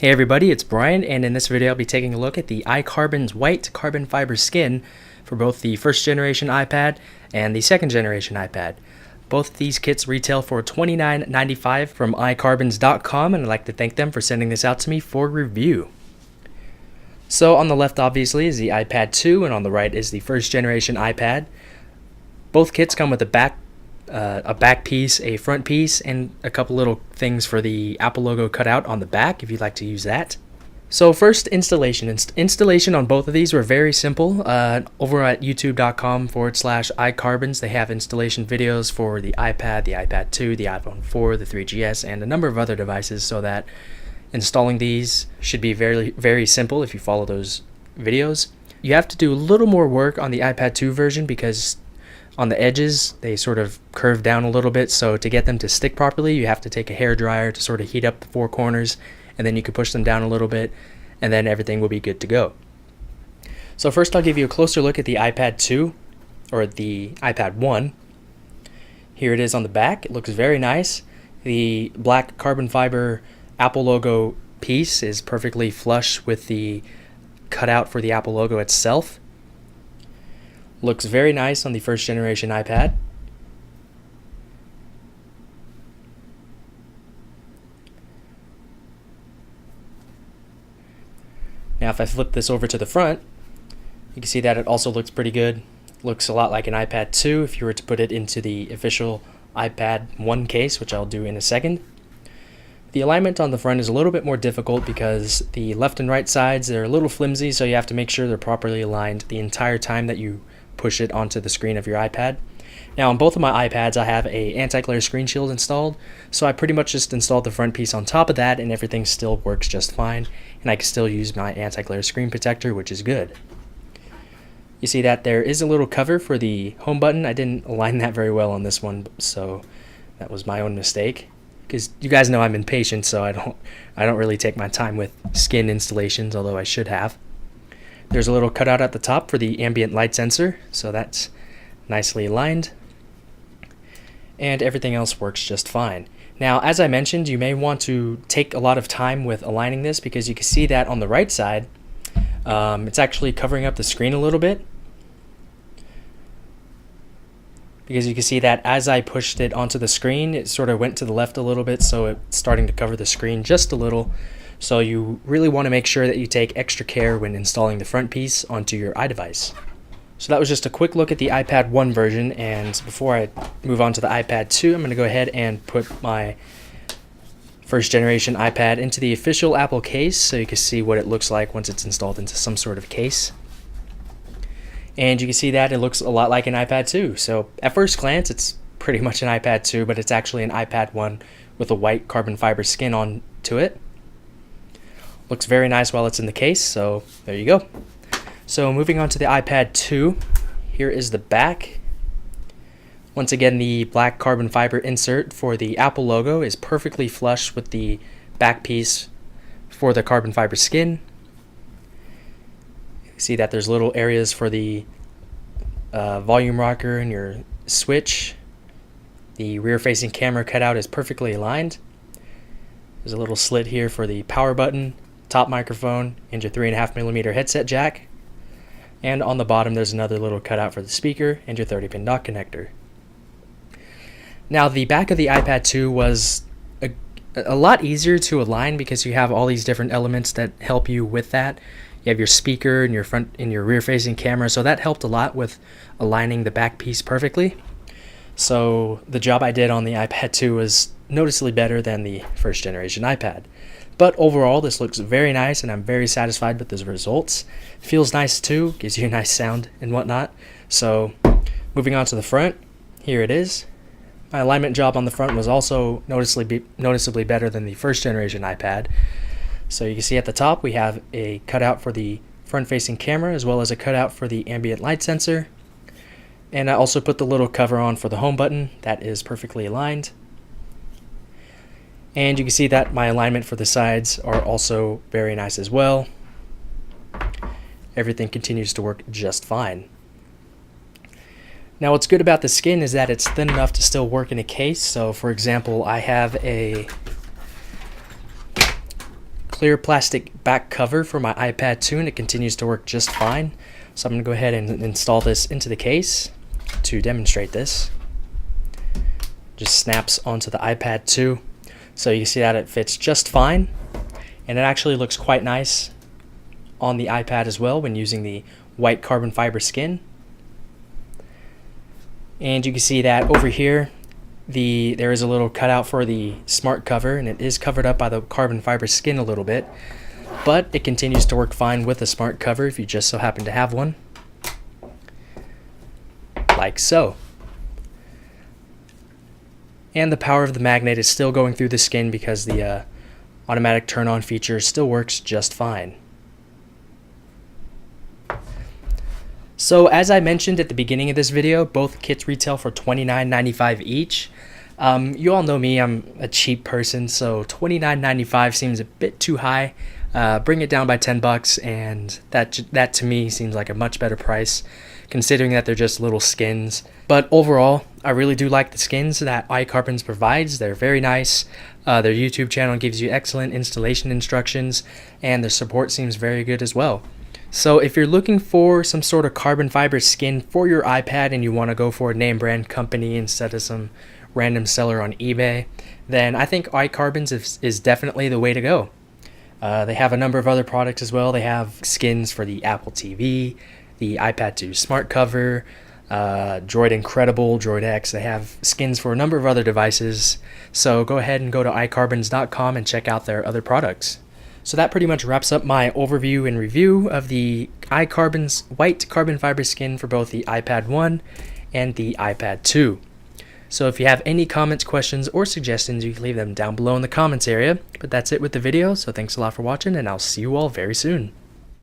Hey everybody, it's Brian, and in this video I'll be taking a look at the iCarbons white carbon fiber skin for both the first generation iPad and the second generation iPad. Both of these kits retail for $29.95 from iCarbons.com, and I'd like to thank them for sending this out to me for review. So on the left obviously is the iPad 2, and on the right is the first generation iPad. Both kits come with a back piece, a front piece, and a couple little things for the Apple logo cut out on the back if you'd like to use that. So first, installation. Installation on both of these were very simple. Over at youtube.com/iCarbons, they have installation videos for the iPad, the iPad 2, the iPhone 4, the 3GS, and a number of other devices, so that installing these should be very, very simple if you follow those videos. You have to do a little more work on the iPad 2 version because on the edges they sort of curve down a little bit, so to get them to stick properly you have to take a hair dryer to sort of heat up the four corners, and then you can push them down a little bit and then everything will be good to go. So first I'll give you a closer look at the iPad 2, or the iPad 1. Here it is on the back. It looks very nice. The black carbon fiber Apple logo piece is perfectly flush with the cutout for the Apple logo itself. Looks very nice on the first generation iPad. Now if I flip this over to the front, you can see that it also looks pretty good. Looks a lot like an iPad 2 if you were to put it into the official iPad 1 case, which I'll do in a second. The alignment on the front is a little bit more difficult because the left and right sides, they're a little flimsy, so you have to make sure they're properly aligned the entire time that you push it onto the screen of your iPad. Now on both of my iPads I have a anti-glare screen shield installed, so I pretty much just installed the front piece on top of that and everything still works just fine, and I can still use my anti-glare screen protector, which is good. You see that there is a little cover for the home button. I didn't align that very well on this one, so that was my own mistake, because you guys know I'm impatient, so I don't really take my time with skin installations, although I should have. There's a little cutout at the top for the ambient light sensor, so that's nicely aligned. And everything else works just fine. Now, as I mentioned, you may want to take a lot of time with aligning this, because you can see that on the right side, it's actually covering up the screen a little bit. Because you can see that as I pushed it onto the screen, it sort of went to the left a little bit, so it's starting to cover the screen just a little. So you really want to make sure that you take extra care when installing the front piece onto your iDevice. So that was just a quick look at the iPad 1 version, and before I move on to the iPad 2, I'm going to go ahead and put my first generation iPad into the official Apple case so you can see what it looks like once it's installed into some sort of case. And you can see that it looks a lot like an iPad 2. So at first glance it's pretty much an iPad 2, but it's actually an iPad 1 with a white carbon fiber skin onto it. Looks very nice while it's in the case, so there you go. So moving on to the iPad 2, here is the back. Once again, the black carbon fiber insert for the Apple logo is perfectly flush with the back piece for the carbon fiber skin. You see that there's little areas for the volume rocker and your switch. The rear-facing camera cutout is perfectly aligned. There's a little slit here for the power button, top microphone, and your 3.5mm headset jack. And on the bottom there's another little cutout for the speaker and your 30-pin dock connector. Now the back of the iPad 2 was a lot easier to align because you have all these different elements that help you with that. You have your speaker and your front and your rear-facing camera, so that helped a lot with aligning the back piece perfectly. So the job I did on the iPad 2 was noticeably better than the first generation iPad. But overall, this looks very nice, and I'm very satisfied with the results. Feels nice too, gives you a nice sound and whatnot. So, moving on to the front, here it is. My alignment job on the front was also noticeably better than the first generation iPad. So you can see at the top we have a cutout for the front-facing camera, as well as a cutout for the ambient light sensor. And I also put the little cover on for the home button. That is perfectly aligned. And you can see that my alignment for the sides are also very nice as well. Everything continues to work just fine. Now what's good about the skin is that it's thin enough to still work in a case. So for example, I have a clear plastic back cover for my iPad 2, and it continues to work just fine. So I'm going to go ahead and install this into the case to demonstrate this. Just snaps onto the iPad 2. So you see that it fits just fine, and it actually looks quite nice on the iPad as well when using the white carbon fiber skin. And you can see that over here there is a little cutout for the smart cover, and it is covered up by the carbon fiber skin a little bit, but it continues to work fine with the smart cover if you just so happen to have one, like so. And the power of the magnet is still going through the skin because the automatic turn on feature still works just fine. So as I mentioned at the beginning of this video, both kits retail for $29.95 each. You all know me, I'm a cheap person, so $29.95 seems a bit too high. Bring it down by $10, and that to me seems like a much better price, considering that they're just little skins. But overall, I really do like the skins that iCarbons provides. They're very nice. Their YouTube channel gives you excellent installation instructions, and their support seems very good as well. So if you're looking for some sort of carbon fiber skin for your iPad and you want to go for a name brand company instead of some random seller on eBay, then I think iCarbons is definitely the way to go. They have a number of other products as well. They have skins for the Apple TV, the iPad 2 smart cover, Droid Incredible, Droid X. They have skins for a number of other devices. So go ahead and go to iCarbons.com and check out their other products. So that pretty much wraps up my overview and review of the iCarbons white carbon fiber skin for both the iPad 1 and the iPad 2. So if you have any comments, questions, or suggestions, you can leave them down below in the comments area. But that's it with the video, so thanks a lot for watching, and I'll see you all very soon.